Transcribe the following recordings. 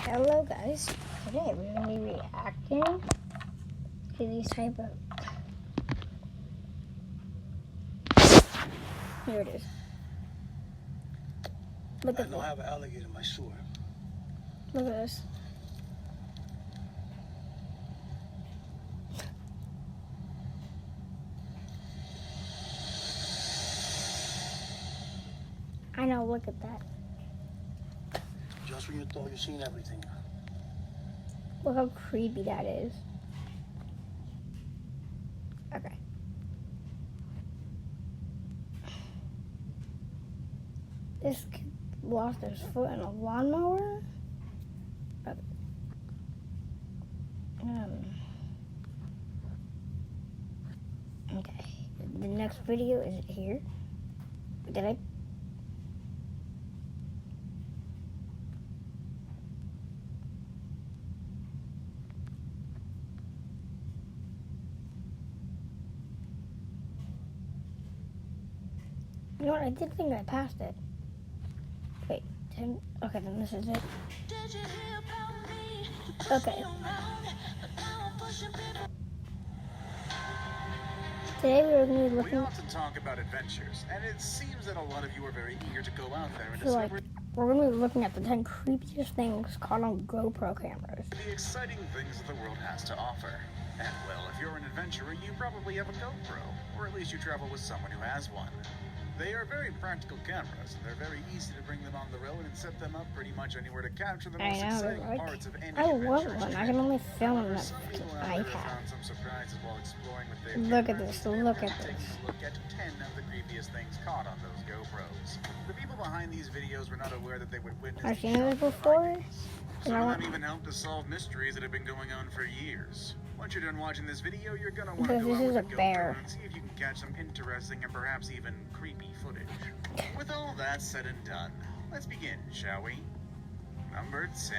Hello guys, today we're going to be reacting to these type of... Here it is. Look at I know I have an alligator in my sewer. Look at this. I know, look at that. Just when you thought you've seen everything. Look how creepy that is. Okay. This kid lost his foot in a lawnmower. Okay. Okay. The next video is here. Did I? You know what? I did think I passed it. Wait, 10. Okay, then this is it. Okay. Today we're going to be looking. We often talk about adventures, and it seems that a lot of you are very eager to go out there and So, discover we're going to be looking at the 10 creepiest things caught on GoPro cameras. the exciting things that the world has to offer. And well, if you're an adventurer, you probably have a GoPro, or at least you travel with someone who has one. They are very practical cameras, and they're very easy to bring them on the road and set them up pretty much anywhere to capture the most exciting parts of any I want adventure. one. I can only film on that Some fucking people out there iPad. found some surprises while exploring with their Look at cameras. this, Today look we're at taking this. a look at 10 of the creepiest things caught on those GoPros. The people behind these videos were not aware that they would witness I've these seen this shocking before. findings. And I Some of want, them even help to solve mysteries that have been going on for years. Once you're done watching this video, you're gonna want to Because go this out is with a a GoPro bear. and see if you can catch some interesting and perhaps even creepy footage. With all that said and done, let's begin, shall we? Number 10.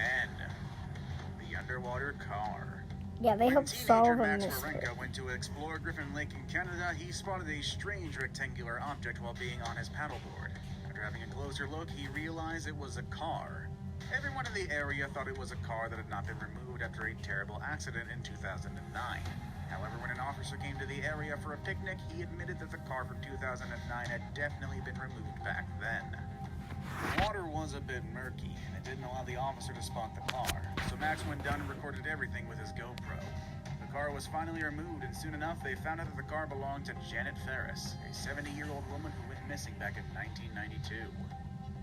The underwater car. yeah, they When help teenager solve a Max mystery. Wawrinka went to explore Griffin Lake in Canada, he spotted a strange rectangular object while being on his paddleboard. After having a closer look, he realized it was a car. Everyone in the area thought it was a car that had not been removed after a terrible accident in 2009. However, when an officer came to the area for a picnic, he admitted that the car from 2009 had definitely been removed back then. The water was a bit murky, and it didn't allow the officer to spot the car, so Max went down and recorded everything with his GoPro. The car was finally removed, and soon enough, they found out that the car belonged to Janet Ferris, a 70-year-old woman who went missing back in 1992.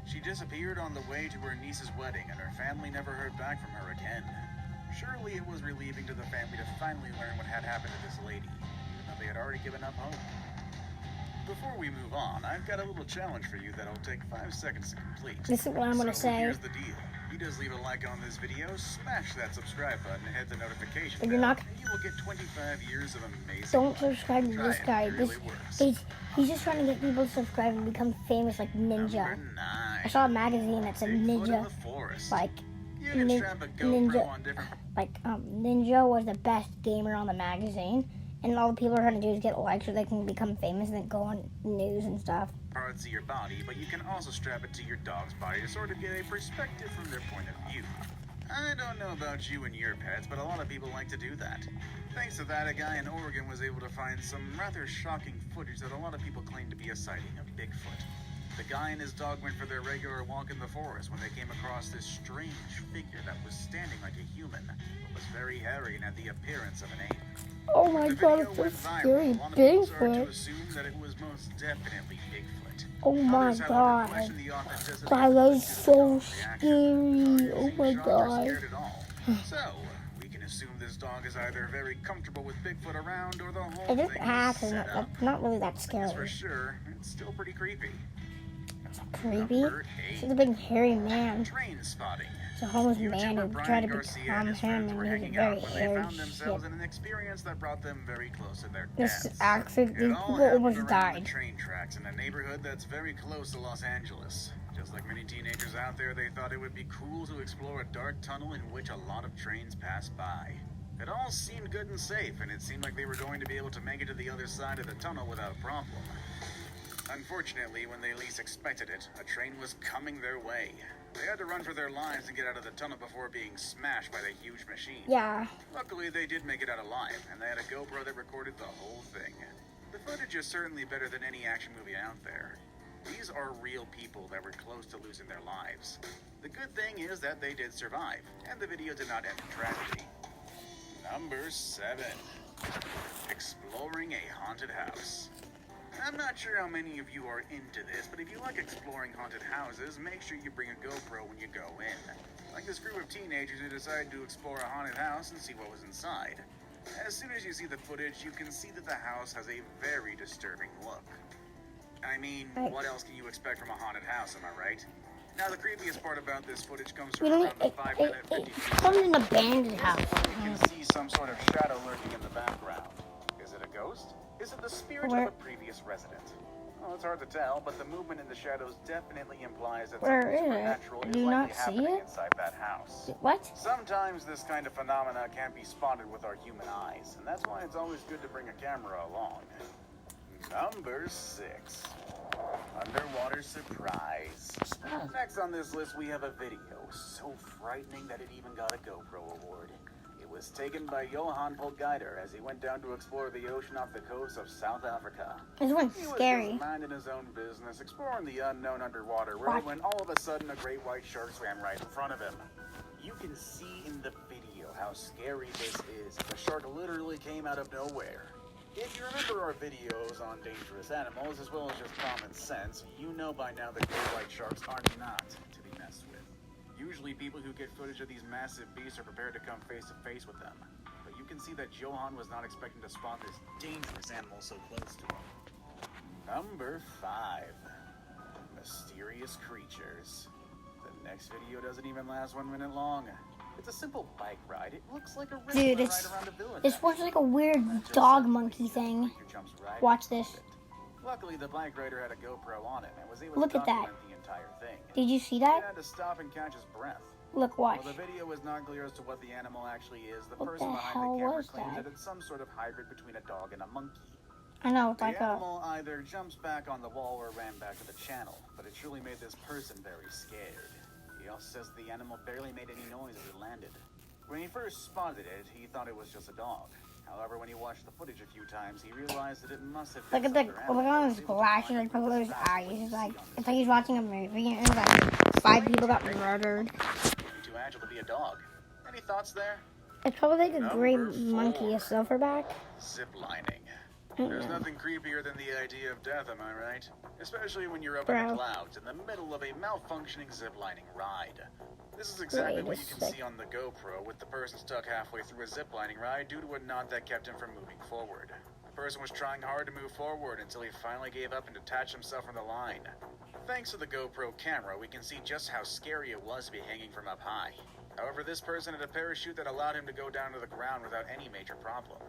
She disappeared on the way to her niece's wedding, and her family never heard back from her again. Surely it was relieving to the family to finally learn what had happened to this lady, even though they had already given up hope. Before we move on, I've got a little challenge for you that'll take 5 seconds to complete. This is what I'm going to So say. here's the deal. You just leave a like on this video, smash that subscribe button, and hit the notification If you're bell, not- and you will get 25 years of amazing Don't luck. subscribe to Try this it, guy. it really works. He's just trying to get people to subscribe and become famous like Ninja. Number 9. I saw a magazine that said Bigfoot in Ninja, the forest. like You can Nin- strap a GoPro Ninja- on different Ninja was the best gamer on the magazine, and all the people are trying to do is get likes so they can become famous and then go on news and stuff. parts of your body, but you can also strap it to your dog's body to sort of get a perspective from their point of view. I don't know about you and your pets, but a lot of people like to do that. Thanks to that, a guy in Oregon was able to find some rather shocking footage that a lot of people claim to be a sighting of Bigfoot. The guy and his dog went for their regular walk in the forest when they came across this strange figure that was standing like a human, but was very hairy and had the appearance of an ape. Oh my The god, video it's so went viral. scary. A lot of people started to Bigfoot. assume that it was most definitely Bigfoot. Oh my Others, however, god. questioned the authenticity That of the was footage so due to the dog's reaction. scary. Oh Others my seemed shocked or god. scared at all. So, we can assume this dog is either very comfortable with Bigfoot around or the whole It thing just is acts, and set up. that's not really that That's for scary. sure. It's still pretty creepy. Creepy. Number This 8. is a big hairy man. Train spotting. It's a homeless man YouTuber who tried Brian to Garcia become and his him, friends were and he's hanging very out when they hairy found themselves shit. in an experience that brought them very close to their This deaths. accident, It these all people happened almost around died. the train tracks in a neighborhood that's very close to Los Angeles. Just like many teenagers out there, they thought it would be cool to explore a dark tunnel in which a lot of trains pass by. It all seemed good and safe, and it seemed like they were going to be able to make it to the other side of the tunnel without a problem. Unfortunately, when they least expected it, a train was coming their way. They had to run for their lives and get out of the tunnel before being smashed by the huge machine. Yeah. Luckily, they did make it out alive, and they had a GoPro that recorded the whole thing. The footage is certainly better than any action movie out there. These are real people that were close to losing their lives. The good thing is that they did survive, and the video did not end in tragedy. Number 7. Exploring a haunted house. I'm not sure how many of you are into this, but if you like exploring haunted houses, make sure you bring a GoPro when you go in. Like this group of teenagers who decided to explore a haunted house and see what was inside. As soon as you see the footage, you can see that the house has a very disturbing look. I mean, what else can you expect from a haunted house, am I right? Now, the creepiest part about this footage comes from around the 5-minute 50 It's from an abandoned house. You can see some sort of shadow lurking in the background. Is it a ghost? Is it the spirit of a previous resident? Well, it's hard to tell, but the movement in the shadows definitely implies that Where something is it? supernatural Do is you likely not see happening it? inside that house. What? Sometimes this kind of phenomena can't be spotted with our human eyes, and that's why it's always good to bring a camera along. Number 6. Underwater surprise. Next on this list, we have a video so frightening that it even got a GoPro award. It was taken by Johan Polgeider as he went down to explore the ocean off the coast of South Africa. This one's He was scary. just minding his own business, exploring the unknown underwater world, when all of a sudden a great white shark swam right in front of him. You can see in the video how scary this is. The shark literally came out of nowhere. If you remember our videos on dangerous animals, as well as just common sense, you know by now that great white sharks are not to be messed with. Usually people who get footage of these massive beasts are prepared to come face to face with them. But you can see that Johan was not expecting to spot this dangerous animal so close to him. Number 5. Mysterious creatures. The next video doesn't even last 1 minute long. It's a simple bike ride. It looks like a Dude, regular ride around a village. This one's like a weird dog monkey thing. Watch this. Luckily, the bike rider had a GoPro on it and was able Look to at that. document the entire thing. Did you see He that? had to stop and catch his breath. Look, watch. While the video was not clear as to what the animal actually is, the What person the behind hell the camera was claims that? that it's some sort of hybrid between a dog and a monkey. I know, it's The like a... animal either jumps back on the wall or ran back to the channel, but it truly made this person very scared. He also says the animal barely made any noise as it landed. When he first spotted it, he thought it was just a dog. However, when he watched the footage a few times, he realized that it must have been Look at the... some other Look animal at that his was able to glasses, find like, the look at his exact eyes. spot It's you like... see on It's the like he's watching a movie, and it's like 5 people got murdered. Too agile to be a dog. Any thoughts there? It's probably like a gray Number 4. monkey, a silverback. Ziplining. There's nothing creepier than the idea of death, am I right? Especially when you're up in the Bro. clouds in the middle of a malfunctioning ziplining ride. This is exactly Wait what a you can sec. see on the GoPro, with the person stuck halfway through a ziplining ride due to a knot that kept him from moving forward. The person was trying hard to move forward until he finally gave up and detached himself from the line. Thanks to the GoPro camera, we can see just how scary it was to be hanging from up high. However, this person had a parachute that allowed him to go down to the ground without any major problem.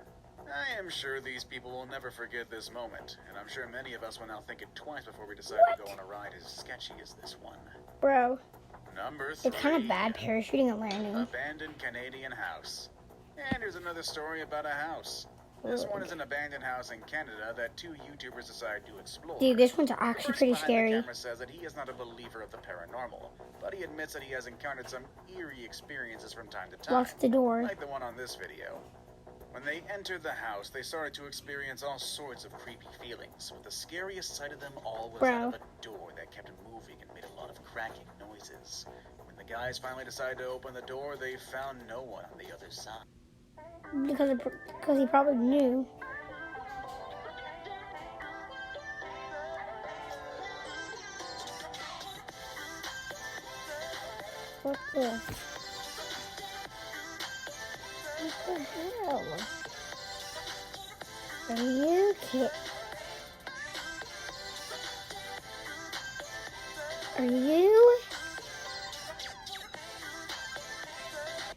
I am sure these people will never forget this moment, and I'm sure many of us will now think it twice before we decide to go on a ride as sketchy as this one. Bro, Number 3. it's kind of bad parachuting and landing. Abandoned Canadian house. And here's another story about a house. This one is an abandoned house in Canada that 2 YouTubers decided to explore. Dude, this one's The actually person pretty behind scary. The camera says that he is not a believer of the paranormal, but he admits that he has encountered some eerie experiences from time to time, Locks the door. like the one on this video. When they entered the house, they started to experience all sorts of creepy feelings, with the scariest sight of them all was out of a door that kept moving and made a lot of cracking noises. When the guys finally decided to open the door, they found no one on the other side. Because he probably knew. What's this? What the hell? Are you kidding? Are you?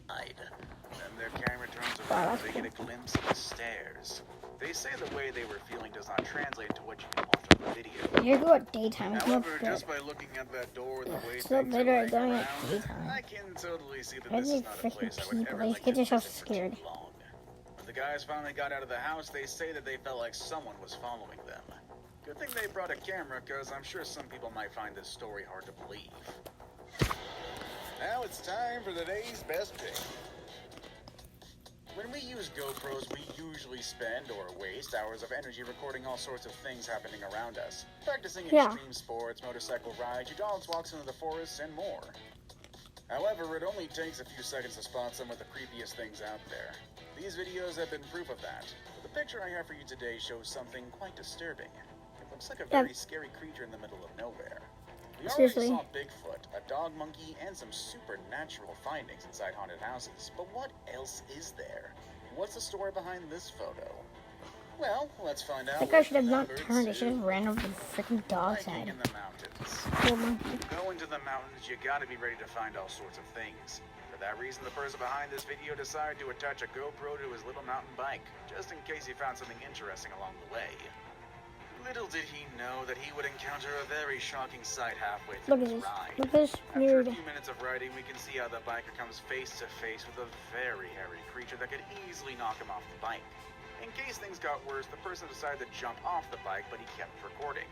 Then their camera turns Wow, around that's and they get cool. a glimpse of the stairs. They say the way they were feeling does not translate to what you can watch on the video. You're good at daytime. It's not However, good. just by looking at that door and the way It's things not better are at going lying at around, daytime. I can totally see that Why this do is not a freaking place I would people- ever these like kids to are so visit for too scared. long. When the guys finally got out of the house, they say that they felt like someone was following them. Good thing they brought a camera, because I'm sure some people might find this story hard to believe. Now it's time for today's best pick. When we use GoPros, we usually spend or waste hours of energy recording all sorts of things happening around us. Practicing extreme sports, motorcycle rides, your dog's walks into the forest, and more. However, it only takes a few seconds to spot some of the creepiest things out there. These videos have been proof of that. But the picture I have for you today shows something quite disturbing. It looks like a very scary creature in the middle of nowhere. We already saw Bigfoot, a dog monkey, and some supernatural findings inside haunted houses. But what else is there? What's the story behind this photo? Well, let's find out. I think I should have not turned. I should have ran over the freaking dog's head. In the mountains. Poor monkey. Go into the mountains, you gotta be ready to find all sorts of things. For that reason, the person behind this video decided to attach a GoPro to his little mountain bike, just in case he found something interesting along the way. Little did he know that he would encounter a very shocking sight halfway through his ride. Look at this weird. After a few minutes of riding, we can see how the biker comes face to face with a very hairy creature that could easily knock him off the bike. In case things got worse, the person decided to jump off the bike, but he kept recording.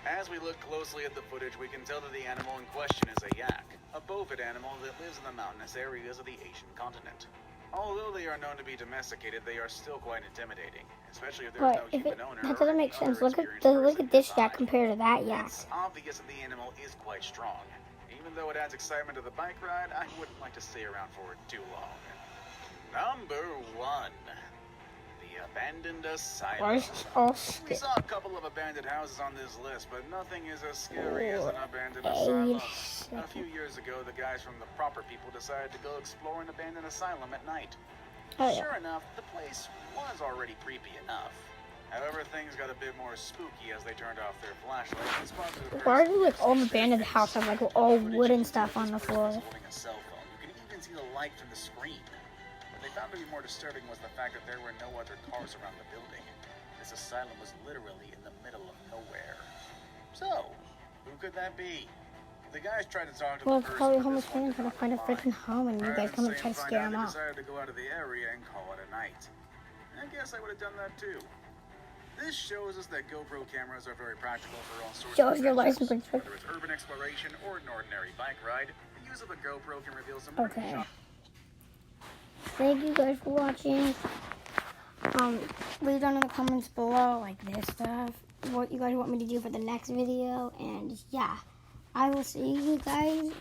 As we look closely at the footage, we can tell that the animal in question is a yak, a bovid animal that lives in the mountainous areas of the Asian continent. Although they are known to be domesticated, they are still quite intimidating, especially if there's no human owner. That doesn't make sense. Look at this yak compared to that yak. It's obvious that the animal is quite strong. Even though it adds excitement to the bike ride, I wouldn't like to stay around for too long. Number 1. The Abandoned Asylum. We saw a couple of abandoned houses on this list, but nothing is as scary as an abandoned asylum. A few years ago, the guys from the Proper People decided to go explore an abandoned asylum at night. Sure enough, the place was already creepy enough. However, things got a bit more spooky as they turned off their flashlights and spotted a person. Why do like all abandoned houses have like all wooden stuff on the floor? Holding a cell phone. You can even see the light from the screen. What they found to be more disturbing was the fact that there were no other cars around the building. This asylum was literally in the middle of nowhere. So, who could that be? The guys tried to talk to Well, the it's person, probably but homeless this one man trying to didn't find a reply. freaking home, and you guys come and try to scare him They off. decided to go out of the area and call it a night. I guess I would have done that too. This shows us that GoPro cameras are very practical for all sorts Shows of your adventures. license plate. Whether it's urban exploration or an ordinary bike ride, the use of a GoPro can reveal some Okay. Thank you guys for watching. Leave down in the comments below, like this stuff, what you guys want me to do for the next video, and yeah, I will see you guys